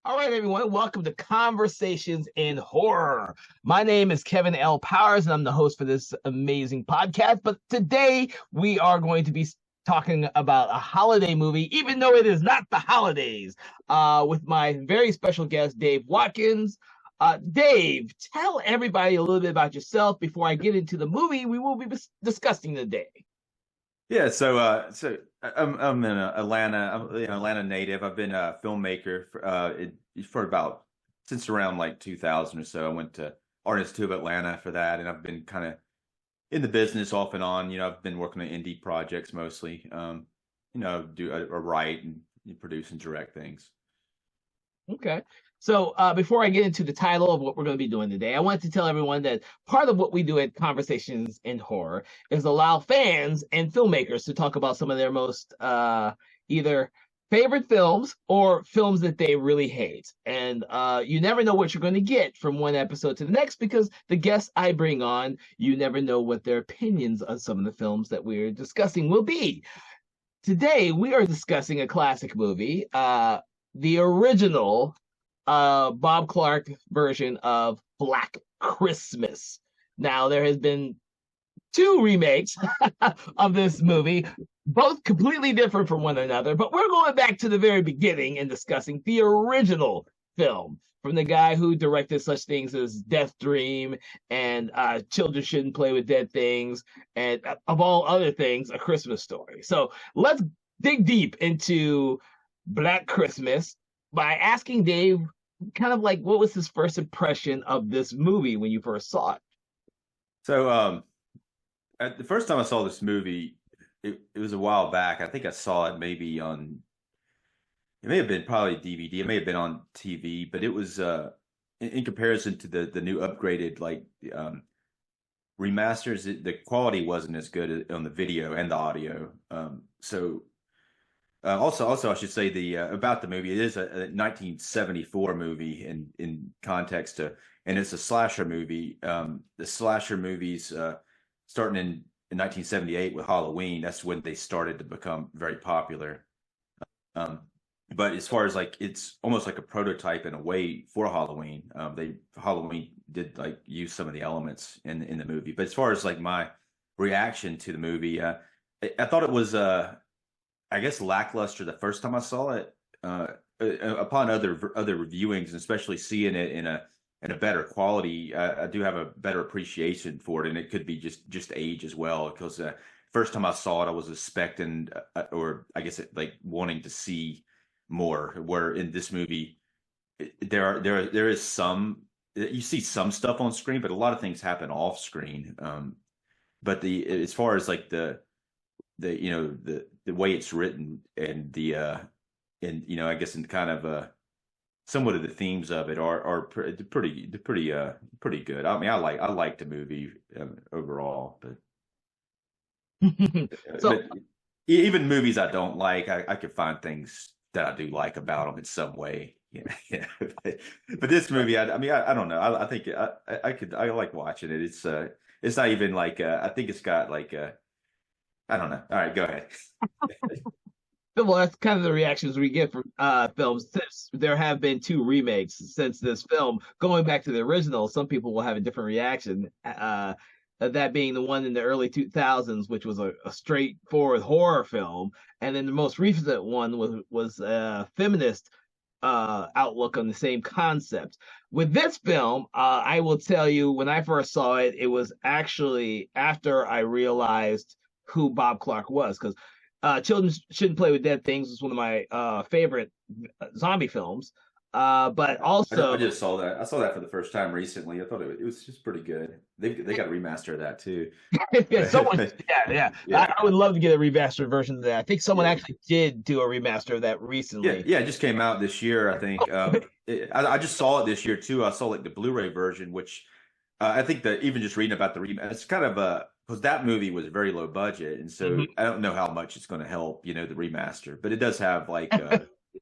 All right, everyone, welcome to Conversations in Horror. My name is Kevin L. Powers, and I'm the host for this amazing podcast. But today we are going to be talking about a holiday movie, even though it is not the holidays, with my very special guest, Dave Watkins. Dave, tell everybody a little bit about yourself before I get into the movie we will be discussing today. Yeah, so I'm in Atlanta. I'm Atlanta native. I've been a filmmaker for about since around like 2000 or so. I went to Art Institute of Atlanta for that, and I've been kind of in the business off and on. I've been working on indie projects mostly. Do I write and produce and direct things. Okay. So before I get into the title of what we're going to be doing today, I want to tell everyone that part of what we do at Conversations in Horror is allow fans and filmmakers to talk about some of their most either favorite films or films that they really hate. And you never know what you're going to get from one episode to the next because the guests I bring on, you never know what their opinions on some of the films that we're discussing will be. Today, we are discussing a classic movie, the original Bob Clark version of Black Christmas. Now, there has been two remakes of this movie, both completely different from one another, but we're going back to the very beginning and discussing the original film from the guy who directed such things as Death Dream and Children Shouldn't Play with Dead Things, and of all other things, A Christmas Story. So let's dig deep into Black Christmas by asking Dave kind of like what was his first impression of this movie when you first saw it. So the first time I saw this movie, it was a while back. I think I saw it maybe on. It may have been probably DVD. It may have been on TV, but it was in comparison to the new upgraded remasters. The quality wasn't as good on the video and the audio. Also, I should say about the movie. It is a 1974 movie in context and it's a slasher movie. The slasher movies starting in 1978 with Halloween. That's when they started to become very popular. But as far as like, it's almost like a prototype in a way for Halloween. Halloween did like use some of the elements in the movie. But as far as like my reaction to the movie, I thought it was I guess lackluster the first time I saw it. Upon other reviewings, especially seeing it in a better quality, I do have a better appreciation for it, and it could be just age as well. Because first time I saw it, I was expecting, or I guess like wanting to see more. Where in this movie, there is some, you see some stuff on screen, but a lot of things happen off screen. But as far as like the way it's written and I guess in kind of somewhat of the themes of it are pretty good. I mean, I like the movie overall, So but even movies I don't like, I could find things that I do like about them in some way. Yeah. But this movie, I mean, I don't know. I think I like watching it. It's not even like I think it's got like I don't know. All right, go ahead. well, that's kind of the reactions we get from films. Since there have been two remakes since this film, going back to the original, some people will have a different reaction. That being the one in the early 2000s, which was a straightforward horror film, and then the most recent one was a feminist outlook on the same concept. With this film, I will tell you, when I first saw it, it was actually after I realized who Bob Clark was, because Children Shouldn't Play with Dead Things was one of my favorite zombie films. But also, I just saw that. I saw that for the first time recently. I thought it was just pretty good. They got a remaster of that too. yeah. I would love to get a remastered version of that. I think someone actually did do a remaster of that recently. Yeah, it just came out this year, I think. I just saw it this year too. I saw like the Blu-ray version, which I think that even just reading about the remaster, it's kind of because that movie was very low budget, and so I don't know how much it's going to help, the remaster, but it does have like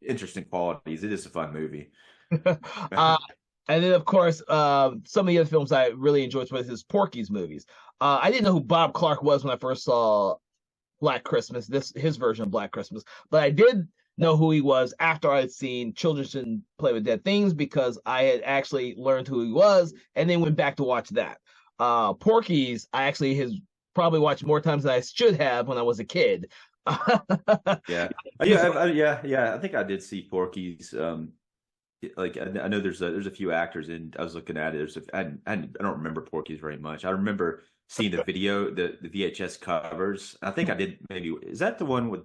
interesting qualities. It is a fun movie. And then, of course, some of the other films I really enjoyed was his Porky's movies. I didn't know who Bob Clark was when I first saw Black Christmas, his version of Black Christmas, but I did know who he was after I'd seen Children Shouldn't Play with Dead Things, because I had actually learned who he was and then went back to watch that. Porky's, I actually has probably watched more times than I should have when I was a kid. Yeah. Just Yeah. I think I did see Porky's. Like I know there's a few actors, and I was looking at it. I don't remember Porky's very much. I remember seeing the video, the VHS covers. I think I did maybe. Is that the one with?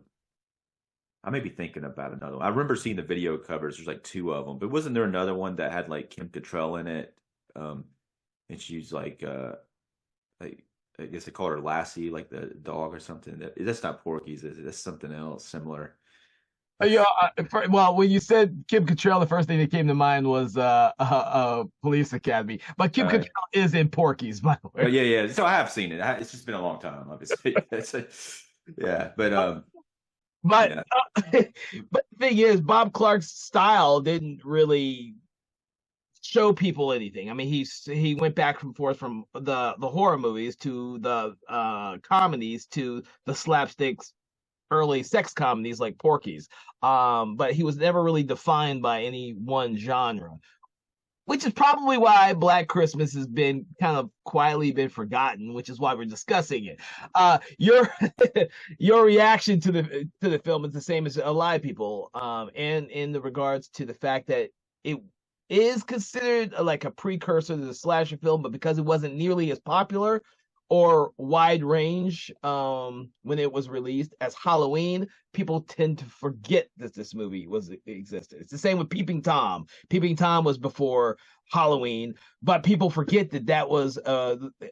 I may be thinking about another one. I remember seeing the video covers. There's like two of them, but wasn't there another one that had like Kim Cattrall in it? And she's like I guess they call her Lassie, like the dog or something. That's not Porky's, is it? That's something else similar. Yeah, well, when you said Kim Cattrall, the first thing that came to mind was Police Academy. But Kim Uh, Cattrall is in Porky's, by the way. yeah. So I have seen it. It's just been a long time, obviously. Yeah, but But yeah, but the thing is, Bob Clark's style didn't really show people anything. I mean, he went back and forth from the horror movies to the comedies to the slapsticks early sex comedies like Porky's. But he was never really defined by any one genre, which is probably why Black Christmas has been kind of quietly been forgotten, which is why we're discussing it. Your your reaction to the film is the same as a lot of people, and in the regards to the fact that it is considered like a precursor to the slasher film, but because it wasn't nearly as popular or wide range when it was released as Halloween, people tend to forget that this movie was existed. It's the same with Peeping Tom. Peeping Tom was before Halloween, but people forget that that was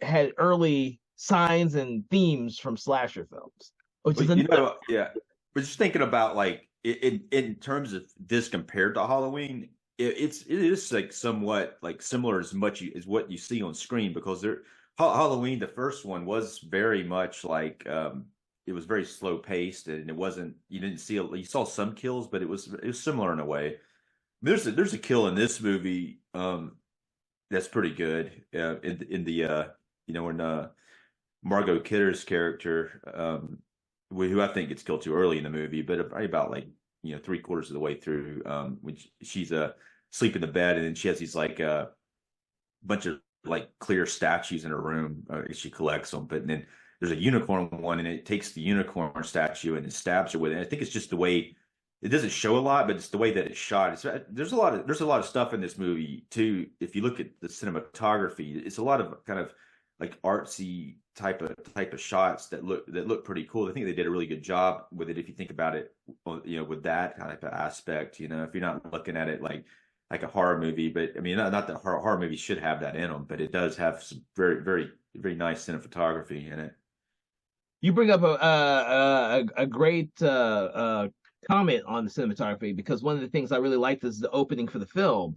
had early signs and themes from slasher films, which is but another. yeah. But just thinking about like in terms of this compared to Halloween, it is like somewhat like similar as much as what you see on screen because Halloween, the first one was very much like it was very slow paced and it wasn't you didn't see you saw some kills, but it was similar in a way. There's a kill in this movie that's pretty good in the when Margot Kidder's character who I think gets killed too early in the movie, but probably about like three-quarters of the way through when she's asleep in the bed and then she has these like bunch of like clear statues in her room. She collects them, but then there's a unicorn one, and it takes the unicorn statue and it stabs her with it. And I think it's just the way it doesn't show a lot, but it's the way that it's shot. There's a lot of stuff in this movie too. If you look at the cinematography, it's a lot of kind of like artsy type of shots that look pretty cool. I think they did a really good job with it. If you think about it, with that kind of aspect, if you're not looking at it like a horror movie, but I mean, not that horror movies should have that in them, but it does have some very, very, very nice cinematography in it. You bring up a great comment on the cinematography, because one of the things I really liked is the opening for the film,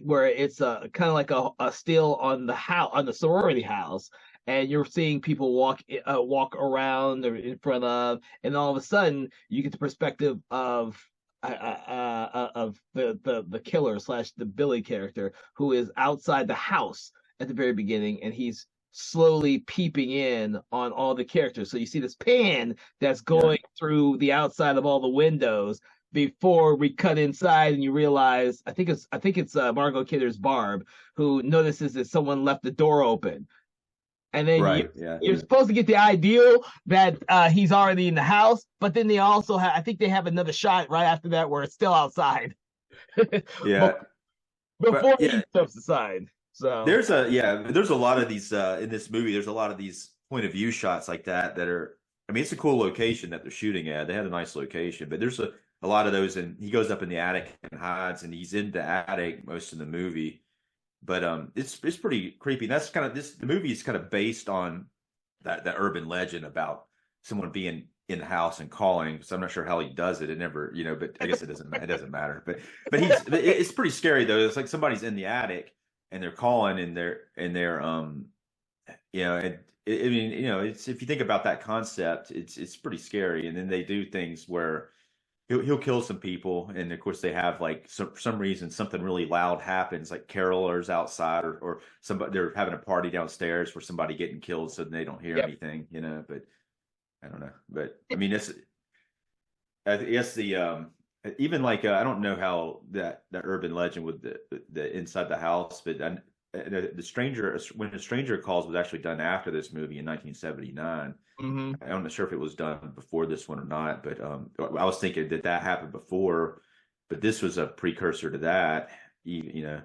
where it's kind of like a still on the house, on the sorority house, and you're seeing people walk around or in front of, and all of a sudden you get the perspective of the killer slash the Billy character, who is outside the house at the very beginning, and he's slowly peeping in on all the characters. So you see this pan that's Yeah, going through the outside of all the windows before we cut inside, and you realize I think it's Margot Kidder's Barb, who notices that someone left the door open, and then right. Yeah, you're supposed to get the ideal that he's already in the house, but then they also have, I think they have another shot right after that where it's still outside yeah, before but he yeah, steps aside. So there's a lot of these in this movie. There's a lot of these point of view shots like that are. I mean, it's a cool location that they're shooting at. They had a nice location, but there's a lot of those, and he goes up in the attic and hides, and he's in the attic most of the movie. But it's pretty creepy. And that's kind of the movie is kind of based on that urban legend about someone being in the house and calling. So I'm not sure how he does it. It never, but I guess it doesn't matter. But it's pretty scary though. It's like somebody's in the attic and they're calling and they're and I mean, it's if you think about that concept, it's pretty scary. And then they do things where he'll kill some people, and of course they have like for some reason something really loud happens, like carolers outside, or somebody they're having a party downstairs for somebody getting killed, so they don't hear yep. anything, But I don't know, but I mean, I guess the even like I don't know how that urban legend with the inside the house, but the stranger when the stranger calls was actually done after this movie in 1979. Hmm. I'm not sure if it was done before this one or not, but I was thinking that that happened before, but this was a precursor to that. You know,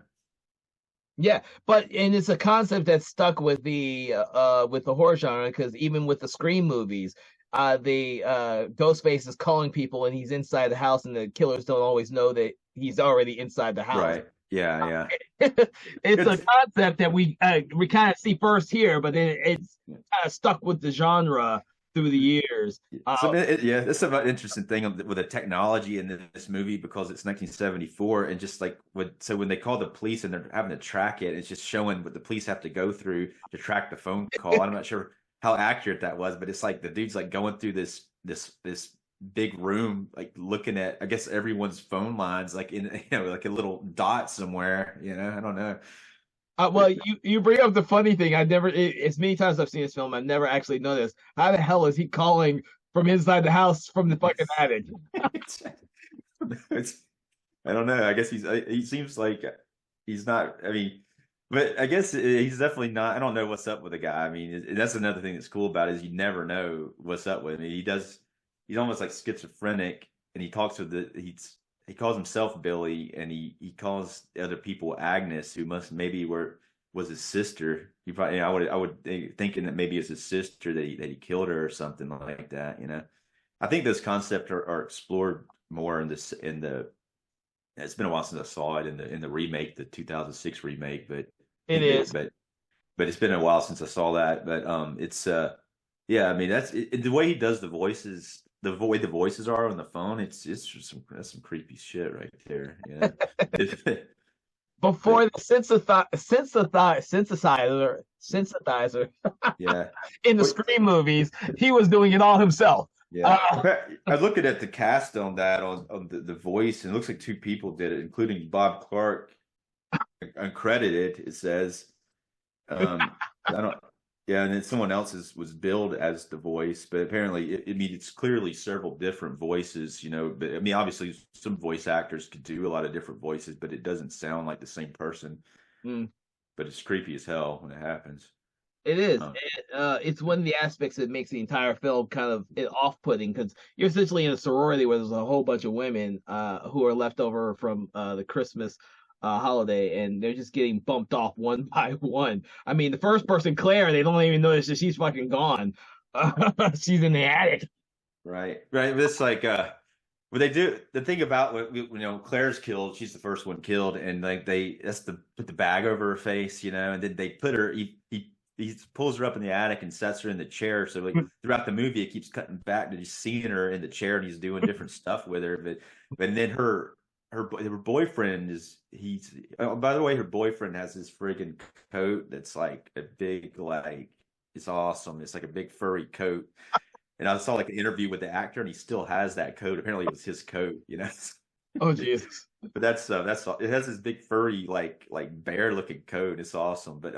Yeah, but and it's a concept that stuck with the horror genre because even with the Scream movies, the Ghostface is calling people and he's inside the house and the killers don't always know that he's already inside the house. right? Yeah, yeah. It's a Good. concept that we kind of see first here, but then it's kind of stuck with the genre through the years. So yeah, that's an interesting thing with the technology in this movie because it's 1974 and just like when they call the police and they're having to track it, it's just showing what the police have to go through to track the phone call. I'm not sure how accurate that was, but it's like the dude's like going through this big room, like looking at I guess everyone's phone lines, like in like a little dot somewhere. I don't know. Well, you bring up the funny thing. I never, as many times I've seen this film, I've never actually noticed how the hell is he calling from inside the house from the fucking attic? It's, I don't know. I guess he seems like he's not. I mean, but I guess he's definitely not. I don't know what's up with the guy. I mean, that's another thing that's cool about it is you never know what's up with him. He does. He's almost like schizophrenic, and he talks with he calls himself Billy, and he calls other people Agnes, who must maybe was his sister. He probably I would thinking that maybe it's his sister that he killed her or something like that. I think those concepts are explored more in the. It's been a while since I saw it in the remake, the 2006 remake, but It is. but it's been a while since I saw that. But it's yeah, I mean the way he does the voices, way the voices are on the phone. It's just that's some creepy shit right there. Before But the synthesizer yeah, in the but Scream movies, he was doing it all himself. yeah, Uh, I was looking at the cast on that on the voice, and it looks like two people did it, including Bob Clark, uncredited. It says. I don't. Yeah, and then someone else's was billed as the voice, but apparently, I mean, it's clearly several different voices. But I mean, obviously, some voice actors could do a lot of different voices, but it doesn't sound like the same person. mm. But it's creepy as hell when it happens. It is. Um, It's one of the aspects that makes the entire film kind of off-putting because you're essentially in a sorority where there's a whole bunch of women who are left over from the Christmas holiday, and they're just getting bumped off one by one. I mean, the first person, Claire, they don't even notice that she's fucking gone. She's in the attic. right, right. But it's like what they do. The thing about Claire's killed. She's the first one killed, and like that's the put the bag over her face, and then they put her. He pulls her up in the attic and sets her in the chair. So like throughout the movie, it keeps cutting back to just seeing her in the chair, and he's doing different stuff with her. But then her boyfriend he's oh, by the way, her boyfriend has this friggin' coat that's like a big it's awesome. It's like a big furry coat. And I saw like an interview with the actor, and he still has that coat. Apparently, it was his coat. Oh Jesus. But that's it has this big furry like bear looking coat. It's awesome. But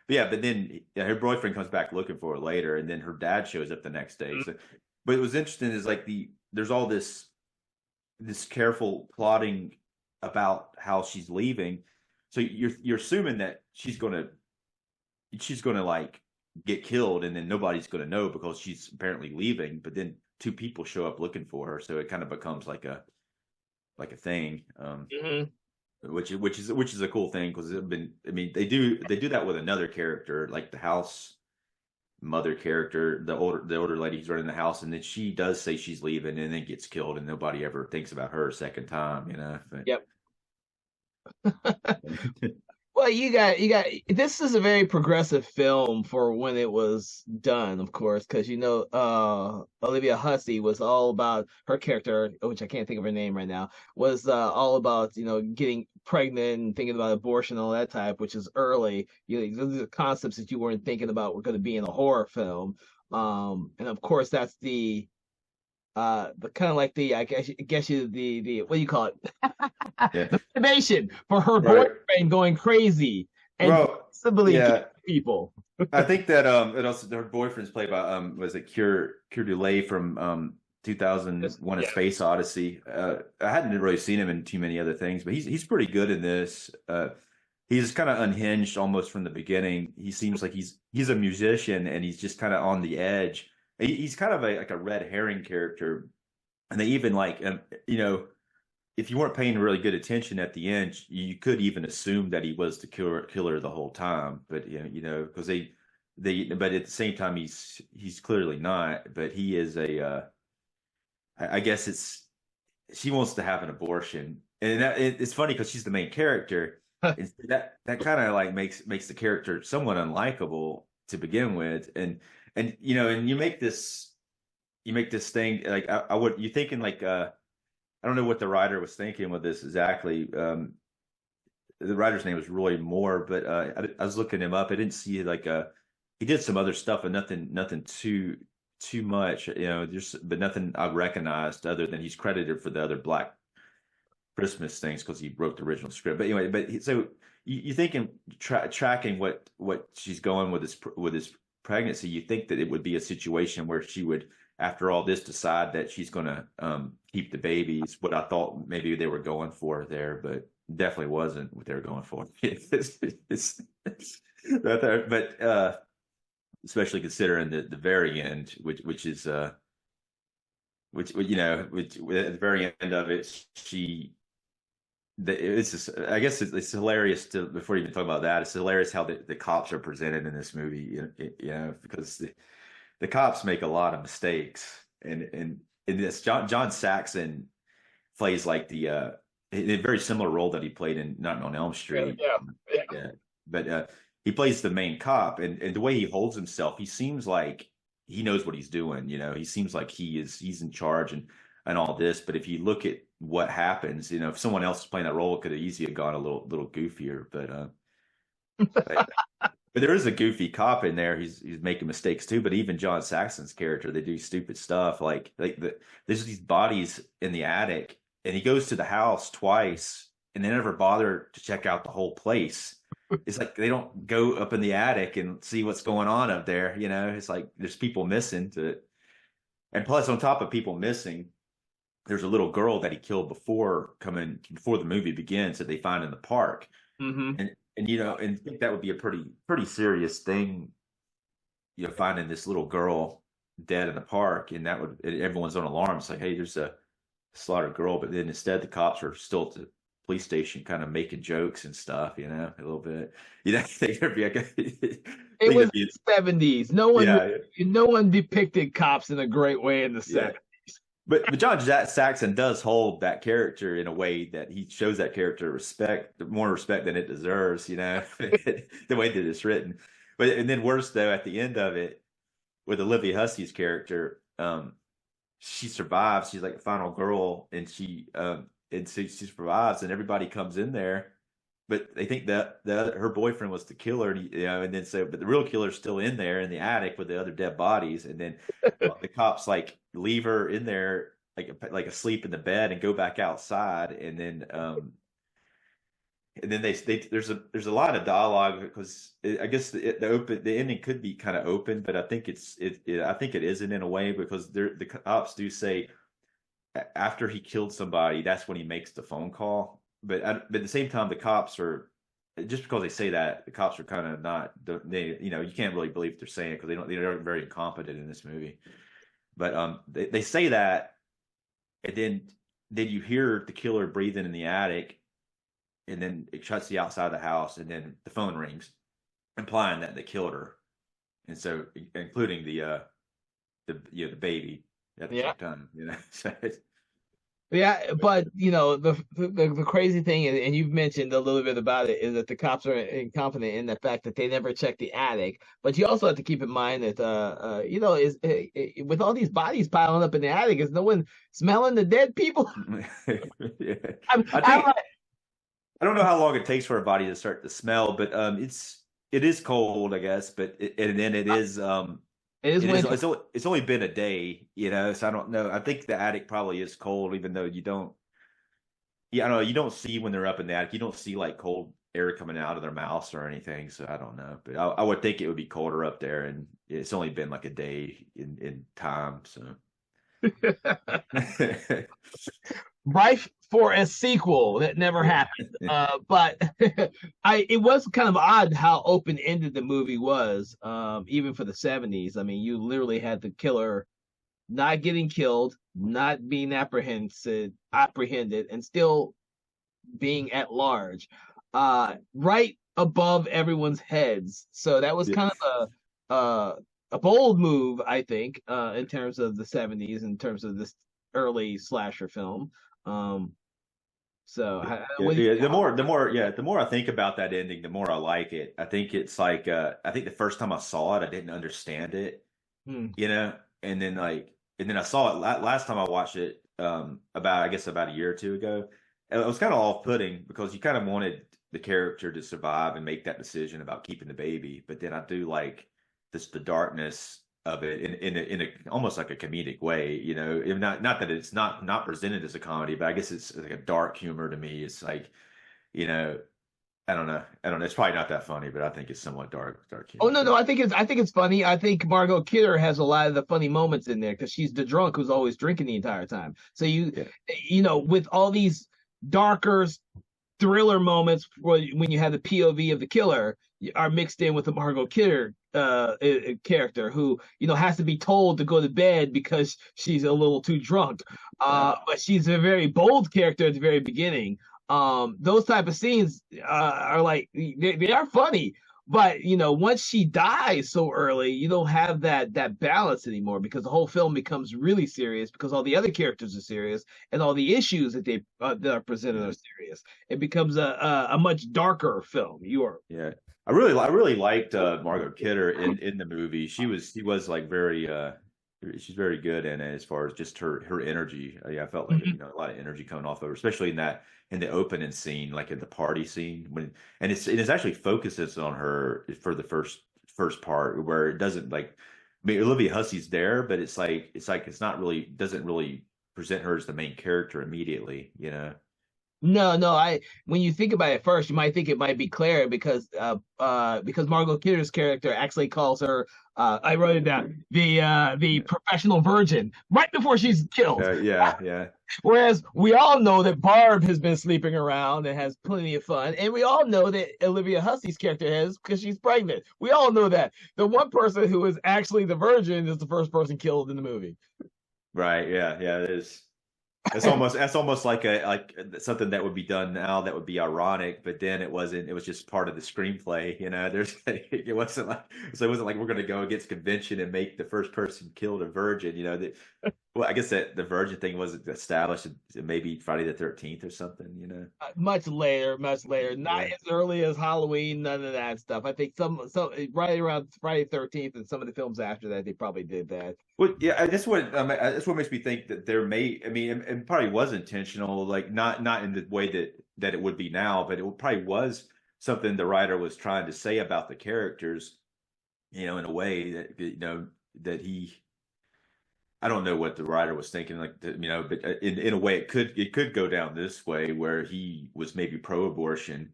yeah, but then her boyfriend comes back looking for her later, and then her dad shows up the next day. So, but it was interesting is like there's all this careful plotting about how she's leaving. So you're assuming that she's gonna like get killed, and then nobody's gonna know because she's apparently leaving. But then two people show up looking for her, so it kind of becomes like a thing. Mhm. Which is a cool thing because I mean they do that with another character like the house mother character, the older lady who's running the house, and then she does say she's leaving and then gets killed, and nobody ever thinks about her a second time. Yep. Well, you got this is a very progressive film for when it was done, of course, because Olivia Hussey was all about her character, which I can't think of her name right now, was all about getting pregnant and thinking about abortion and all that type, which is early. Those are concepts that you weren't thinking about were going to be in a horror film. And of course that's but kind of like I guess the what do you call it? Yeah, The motivation for her right. boyfriend going crazy and Well, possibly killing yeah, people. I think that it also her boyfriend's played by was it Cure Dulé from 2001: A Yeah. Space Odyssey. I hadn't really seen him in too many other things, but he's pretty good in this. He's kind of unhinged almost from the beginning. He seems like he's a musician and he's just kind of on the edge. He's kind of like a red herring character, and they even like if you weren't paying really good attention at the end, you could even assume that he was the killer the whole time. But because but at the same time he's clearly not. But he is I guess she wants to have an abortion, and it's funny because she's the main character. It's, that kind of like makes the character somewhat unlikable to begin with, and and you make this thing like I would you thinking like I don't know what the writer was thinking with this exactly. The writer's name was Roy Moore, but I was looking him up. I didn't see like he did some other stuff, and nothing too much, just but nothing I recognized other than he's credited for the other Black Christmas things because he wrote the original script. But anyway, so you thinking tracking what she's going with this pregnancy, you think that it would be a situation where she would, after all this, decide that she's going to keep the babies. What I thought maybe they were going for there, but definitely wasn't what they were going for. But especially considering the very end, which is which at the very end of it, it's just, I guess it's hilarious to, before you even talk about that, it's hilarious how the cops are presented in this movie, because the cops make a lot of mistakes, and in this John Saxon plays like a very similar role that he played in Nightmare on Elm Street. Yeah. But he plays the main cop, and the way he holds himself, he seems like he knows what he's doing. He seems like he's in charge and all this. But if you look at what happens, if someone else is playing that role, it could have easily gone a little goofier. But there is a goofy cop in there. He's making mistakes too. But even John Saxon's character, they do stupid stuff. There's these bodies in the attic, and he goes to the house twice, and they never bother to check out the whole place. It's like they don't go up in the attic and see what's going on up there. It's like there's people missing and plus on top of people missing, there's a little girl that he killed before the movie begins that they find in the park. Mm-hmm. And I think that would be a pretty serious thing, finding this little girl dead in the park, and everyone's on alarm. It's like, hey, there's a slaughtered girl, but then instead the cops are still at the police station, kind of making jokes and stuff, a little bit. It was the 70s. No one depicted cops in a great way in the 70s. But John Saxon does hold that character in a way that he shows that character more respect than it deserves, the way that it's written. And then worse though, at the end of it, with Olivia Hussey's character, she survives. She's like the final girl, and she survives, and everybody comes in there, but they think that her boyfriend was the killer, and then but the real killer's still in there in the attic with the other dead bodies, and then the cops like leave her in there like asleep in the bed and go back outside, and then there's a lot of dialogue because I guess the ending could be kind of open, but I think I think it isn't in a way, because the cops do say after he killed somebody, that's when he makes the phone call. But at the same time, the cops are, just because they say that, the cops are kind of not, you can't really believe what they're saying, because they're very incompetent in this movie. But they say that, and then you hear the killer breathing in the attic, and then it shuts the outside of the house, and then the phone rings, implying that they killed her, and so including the baby at the same time, So Yeah, but the crazy thing is, and you've mentioned a little bit about it, is that the cops are incompetent in the fact that they never check the attic. But you also have to keep in mind that with all these bodies piling up in the attic, is no one smelling the dead people? Yeah. I don't know how long it takes for a body to start to smell, but it is cold, I guess. But and then it is it's only been a day, so I don't know. I think the attic probably is cold, even though you don't. Yeah, I don't know. You don't see when they're up in the attic. You don't see like cold air coming out of their mouths or anything. So I don't know, but I would think it would be colder up there, and it's only been like a day in time. So Rife for a sequel that never happened. But it was kind of odd how open ended the movie was, even for the 70s. I mean, you literally had the killer not getting killed, not being apprehended, and still being at large, right above everyone's heads. So that was Yeah. kind of a bold move, I think, in terms of the 70s, in terms of this early slasher film. Um, so Yeah, what do yeah. you, The more I think about that ending, the more I like it. I think it's like, I think the first time I saw it, I didn't understand it, hmm. you know, and then I saw it last time I watched it, I guess about a year or two ago. And it was kind of off-putting because you kind of wanted the character to survive and make that decision about keeping the baby. But then I do like the darkness of it in a almost like a comedic way, you know. If not that it's not presented as a comedy, but I guess it's like a dark humor to me. It's like, you know, I don't know. It's probably not that funny, but I think it's somewhat dark Oh humor. no, no, I think it's funny. I think Margot Kidder has a lot of the funny moments in there because she's the drunk who's always drinking the entire time. So Yeah. with all these darker thriller moments when you have the POV of the killer are mixed in with the Margot Kidder character who has to be told to go to bed because she's a little too drunk. Right. But she's a very bold character at the very beginning. Those type of scenes are like they are funny, but once she dies so early, you don't have that balance anymore because the whole film becomes really serious because all the other characters are serious and all the issues that are presented Yeah. are serious. It becomes a much darker film. You are Yeah. I really liked Margot Kidder in the movie. She was like very she's very good in it as far as just her energy. Yeah, I felt like, Mhm. a lot of energy coming off of her, especially in the opening scene, like in the party scene and it's actually focuses on her for the first part where it doesn't like, I mean, Olivia Hussey's there, but it's not really, doesn't really present her as the main character immediately, you know. No, no. When you think about it first, you might think it might be Claire because Margot Kidder's character actually calls her. I wrote it down. The professional virgin right before she's killed. Yeah, yeah. Whereas we all know that Barb has been sleeping around and has plenty of fun, and we all know that Olivia Hussey's character has because she's pregnant. We all know that. The one person who is actually the virgin is the first person killed in the movie. Right. Yeah. Yeah. It is. That's almost like something that would be done now that would be ironic, but then it wasn't. It was just part of the screenplay. You know, it wasn't like, so it wasn't like we're going to go against convention and make the first person killed a virgin. You know that. Well, I guess that the virgin thing wasn't established maybe Friday the 13th or something. You know. Much later, not Yeah. as early as Halloween, none of that stuff. I think some right around Friday 13th and some of the films after that they probably did that. Well, yeah, that's what makes me think that there may. I mean, it probably was intentional, like not in the way that it would be now, but it probably was something the writer was trying to say about the characters, you know, in a way that, that he. I don't know what the writer was thinking, like, but in a way, it could go down this way where he was maybe pro-abortion,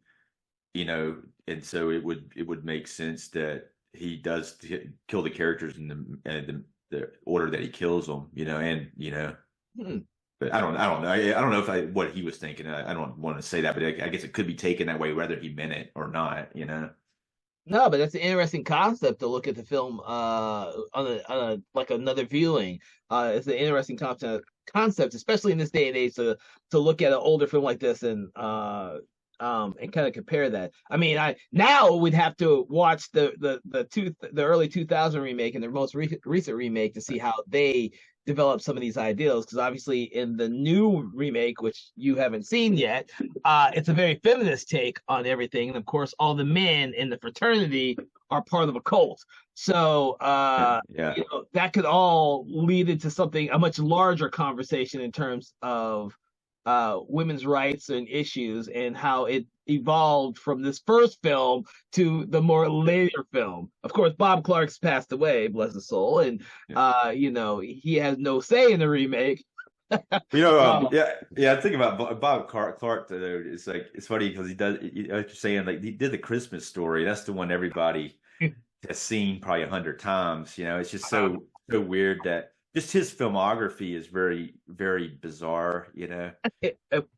and so it would make sense that he does kill the characters in the order that he kills them, and. Hmm. But I don't know. I don't know what he was thinking. I don't want to say that, but I guess it could be taken that way, whether he meant it or not. No, but that's an interesting concept to look at the film on a like another viewing. It's an interesting concept, especially in this day and age, to look at an older film like this and kind of compare that. I mean, I now we'd have to watch the early 2000 remake and their most recent remake to see how they develop some of these ideals because obviously in the new remake, which you haven't seen yet, it's a very feminist take on everything, and of course all the men in the fraternity are part of a cult. So Yeah. that could all lead into something a much larger conversation in terms of women's rights and issues and how it evolved from this first film to the more later film. Of course, Bob Clark's passed away, bless his soul, and Yeah. he has no say in the remake. Uh, Yeah, yeah. I think about Bob Clark. Though, it's like it's funny because he does. Like you're saying, like he did the Christmas Story. That's the one everybody has seen probably 100 times. It's just so weird that just his filmography is very, very bizarre, you know.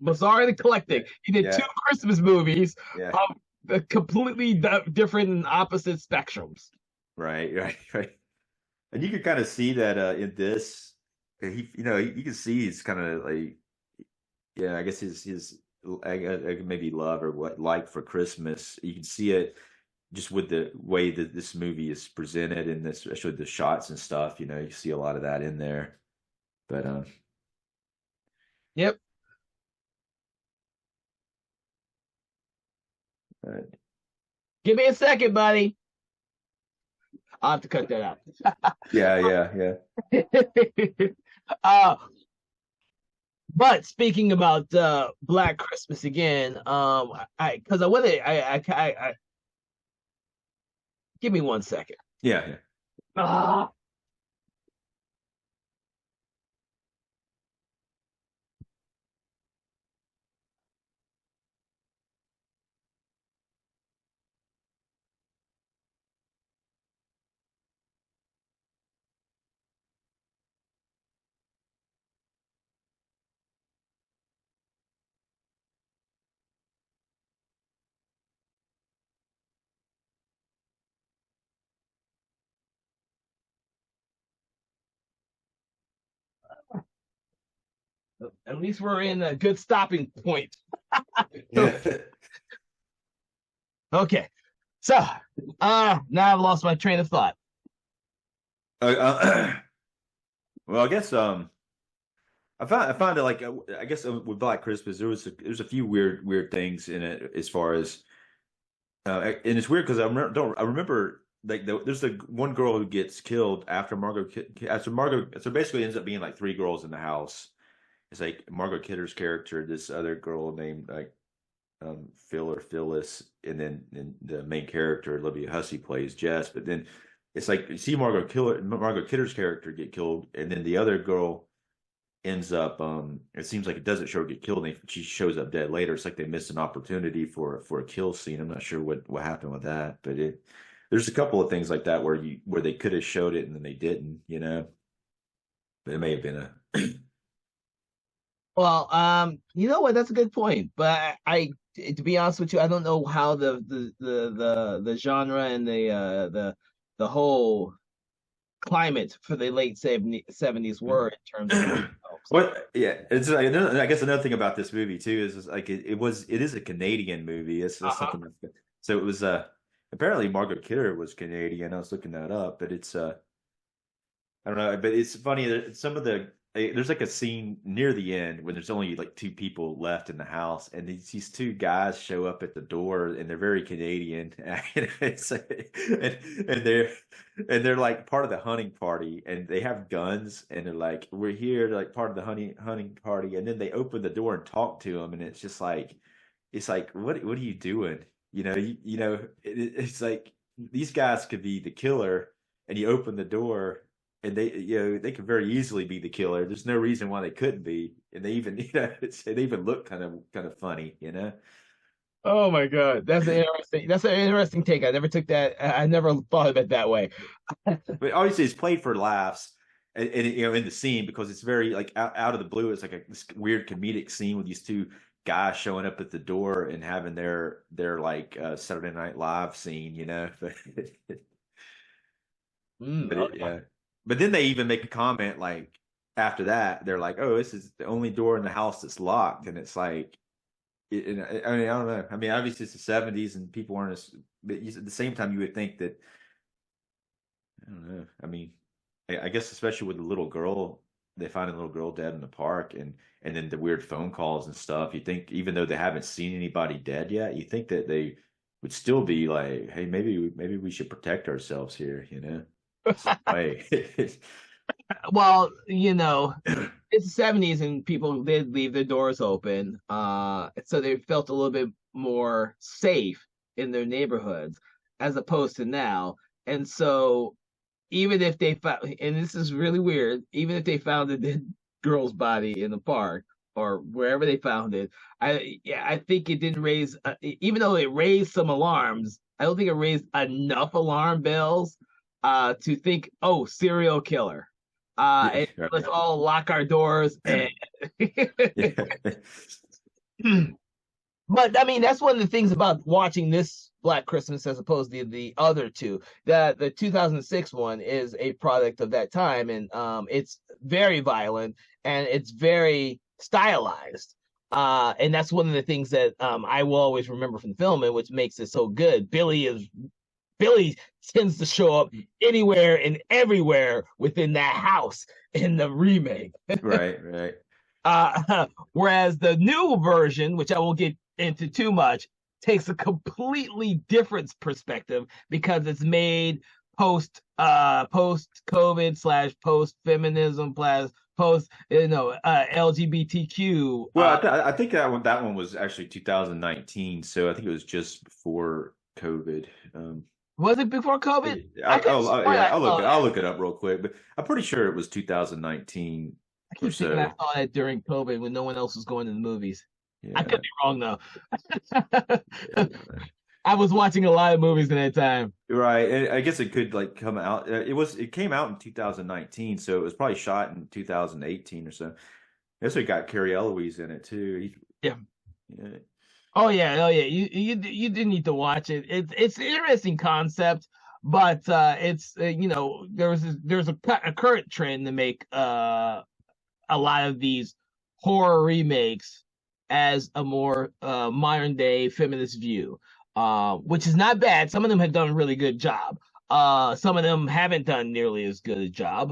Bizarre and eclectic. He did two Yeah, Christmas movies yeah, of completely different and opposite spectrums. right, right, right. And you can kind of see that in this, you can see he's kind of like, yeah, I guess his maybe love or what like for Christmas. You can see it just with the way that this movie is presented and this, especially the shots and stuff. You see a lot of that in there. But Yep. uh, Give me a second, buddy. I'll have to cut that yeah, yeah, yeah. out. But speaking about Black Christmas again, I because I want to, give me 1 second. Yeah, yeah. Ah, at least we're in a good stopping point. Yeah. Okay, so now I've lost my train of thought. Uh, uh, well, I guess I found it like I guess with Black Christmas there was a few weird things in it as far as and it's weird because I remember like there's the one girl who gets killed after Margot, so basically it ends up being like three girls in the house. It's like Margot Kidder's character, this other girl named like Phil or Phyllis, and the main character Olivia Hussey plays Jess. But then it's like you see Margot Kidder's character get killed, and then the other girl ends up. It seems like it doesn't show her get killed, and she shows up dead later. It's like they missed an opportunity for a kill scene. I'm not sure what happened with that, but there's a couple of things like that where they could have showed it and then they didn't. But it may have been a Well, you know what? That's a good point. But to be honest with you, I don't know how the genre and the whole climate for the late 70s were in terms of films. What? Yeah, it's like I guess another thing about this movie too is like it is a Canadian movie. It's Uh-huh. something so it was apparently Margaret Kidder was Canadian. I was looking that up, but it's I don't know, but it's funny that some of there's like a scene near the end when there's only like two people left in the house, and these two guys show up at the door, and they're very Canadian, and, and they're like part of the hunting party, and they have guns, and they're like, "We're here, like part of the hunting party," and then they open the door and talk to them, and it's just like, what are you doing? It's like these guys could be the killer, and you open the door and they could very easily be the killer. There's no reason why they couldn't be, and they even it even looked kind of funny. Oh my God, that's an interesting take. I never took that. I never thought of it that way. But obviously it's played for laughs, and in the scene because it's very like out of the blue. It's like this weird comedic scene with these two guys showing up at the door and having their like Saturday Night Live scene. Mm, Yeah. But then they even make a comment like after that, they're like, "Oh, this is the only door in the house that's locked," and it's like, I mean, I don't know. I mean, obviously it's the '70s and people weren't as, but at the same time, you would think that I don't know. I mean, I guess especially with the little girl, they find a little girl dead in the park, and then the weird phone calls and stuff. You think even though they haven't seen anybody dead yet, you think that they would still be like, "Hey, maybe we should protect ourselves here." Some way. well, it's the 70s and people did leave their doors open. So they felt a little bit more safe in their neighborhoods as opposed to now. And so even if they found, and this is really weird, even if they found a dead girl's body in the park or wherever they found it, I think it didn't raise, even though it raised some alarms, I don't think it raised enough alarm bells to think, oh, serial killer. Yeah, And let's right. all lock our doors and Yeah. but I mean, that's one of the things about watching this Black Christmas as opposed to the other two. The 2006 one is a product of that time, and it's very violent and it's very stylized. And that's one of the things that I will always remember from the film, and which makes it so good. Billy tends to show up anywhere and everywhere within that house in the remake. Right, right. Whereas the new version, which I won't get into too much, takes a completely different perspective because it's made post COVID slash post feminism post LGBTQ. Well, I think that one was actually 2019, so I think it was just before COVID. Was it before COVID? I could Yeah, I saw I'll that. look it up real quick, but I'm pretty sure it was 2019 I or keep thinking I so. saw that during COVID when no one else was going to the movies. I Yeah, could be wrong though. yeah. I was watching a lot of movies in that time. Right. And I guess it could like come out. It came out in 2019, so it was probably shot in 2018 or so. This one got Carrie Eloise in it too. Yeah. Yeah, Oh yeah. You do need to watch it. It's an interesting concept, but it's there's a current trend to make a lot of these horror remakes as a more modern day feminist view, which is not bad. Some of them have done a really good job. Some of them haven't done nearly as good a job.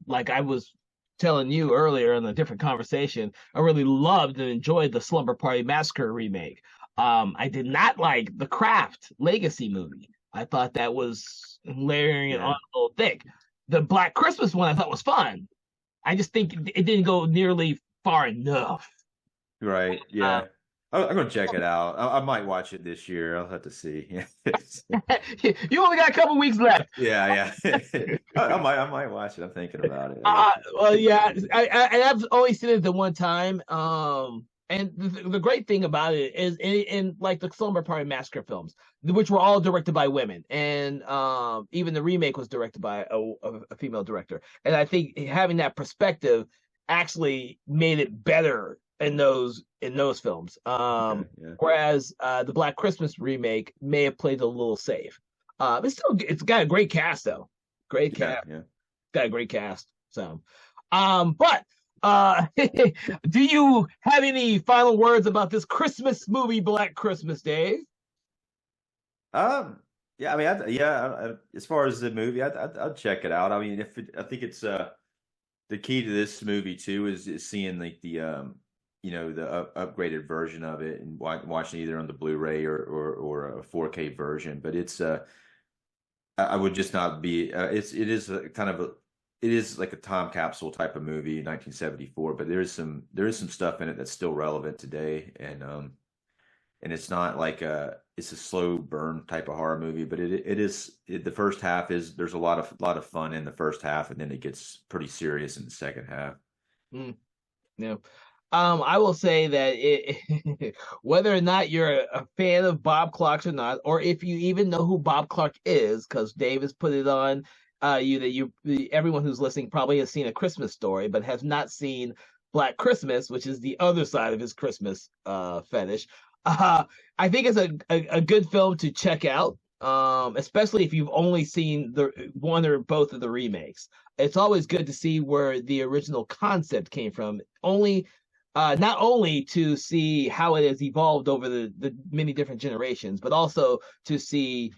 Like I was telling you earlier in a different conversation, I really loved and enjoyed the Slumber Party Massacre remake. I did not like the Craft Legacy movie. I thought that was layering it on yeah. a little thick. The Black Christmas one I thought was fun. I just think it didn't go nearly far enough. Right. Uh, Yeah. I'm gonna check it out. I might watch it this year. I'll have to see. you only got a couple weeks left. Yeah, yeah. I might watch it. I'm thinking about it. Well, yeah, I've only seen it the one time. And the great thing about it is in like the Slumber Party Massacre films, which were all directed by women, and even the remake was directed by a female director. And I think having that perspective actually made it better in those films. Okay, yeah, Whereas the Black Christmas remake may have played a little safe. It's got a great cast though. Great yeah, cast. yeah. Got a great cast. So, but do you have any final words about this Christmas movie, Black Christmas, Dave? Yeah. I mean, as far as the movie, I'd check it out. I mean, I think it's the key to this movie too is seeing like the upgraded version of it and watching either on the Blu-ray or a 4K version. But it's I would just not be. It is a kind of a it is like a time capsule type of movie, 1974. But there is some stuff in it that's still relevant today, and it's not like it's a slow burn type of horror movie. But the first half is there's a lot of fun in the first half, and then it gets pretty serious in the second half. Mm, no. I will say that whether or not you're a fan of Bob Clark or not, or if you even know who Bob Clark is, because Dave has put it on everyone who's listening probably has seen A Christmas Story, but has not seen Black Christmas, which is the other side of his Christmas fetish. I think it's a good film to check out, especially if you've only seen the one or both of the remakes. It's always good to see where the original concept came from. Not only to see how it has evolved over the many different generations, but also to see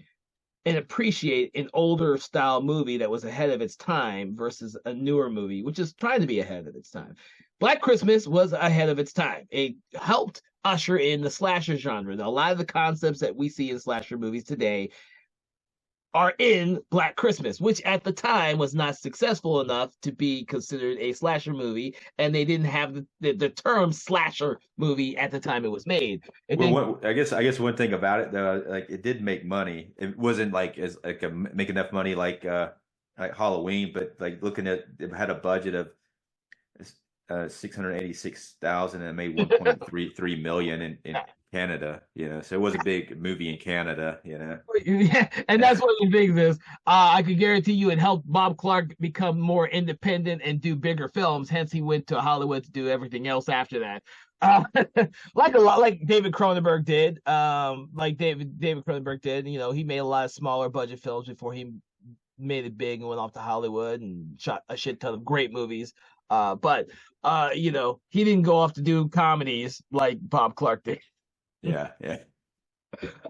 and appreciate an older style movie that was ahead of its time versus a newer movie, which is trying to be ahead of its time. Black Christmas was ahead of its time. It helped usher in the slasher genre. Now, a lot of the concepts that we see in slasher movies today are in Black Christmas, which at the time was not successful enough to be considered a slasher movie, and they didn't have the term slasher movie at the time it was made. I guess one thing about it though, like it did make money. It wasn't like as like make enough money like Halloween, but like looking at it had a budget of 686,000 and it made 1.33 million, and Canada, so it was a big movie in Canada, Yeah, and that's one of the things is I could guarantee you it helped Bob Clark become more independent and do bigger films. Hence, he went to Hollywood to do everything else after that. Uh, like David Cronenberg did. David Cronenberg did. He made a lot of smaller budget films before he made it big and went off to Hollywood and shot a shit ton of great movies. But he didn't go off to do comedies like Bob Clark did. Yeah, yeah.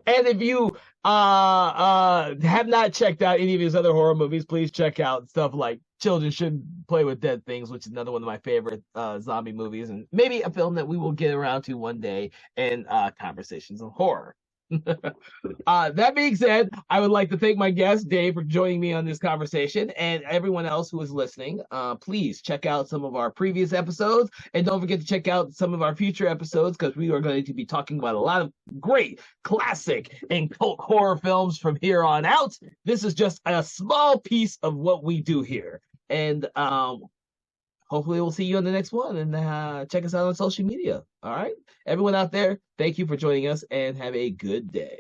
And if you have not checked out any of his other horror movies, please check out stuff like Children Shouldn't Play with Dead Things, which is another one of my favorite zombie movies, and maybe a film that we will get around to one day in Conversations on Horror. That being said, I would like to thank my guest, Dave, for joining me on this conversation, and everyone else who is listening. Please check out some of our previous episodes, and don't forget to check out some of our future episodes, because we are going to be talking about a lot of great classic and cult horror films from here on out. This is just a small piece of what we do here. And hopefully we'll see you on the next one, and check us out on social media. All right. Everyone out there, thank you for joining us, and have a good day.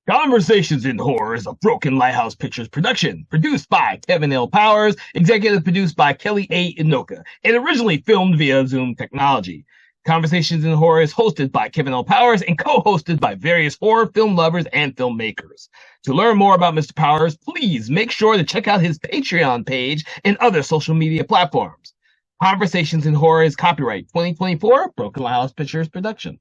Conversations in Horror is a Broken Lighthouse Pictures production, produced by Kevin L. Powers, executive produced by Kelly A. Inoka, and originally filmed via Zoom technology. Conversations in Horror is hosted by Kevin L. Powers and co-hosted by various horror film lovers and filmmakers. To learn more about Mr. Powers, please make sure to check out his Patreon page and other social media platforms. Conversations in Horror is copyright 2024 Broken Lighthouse Pictures production.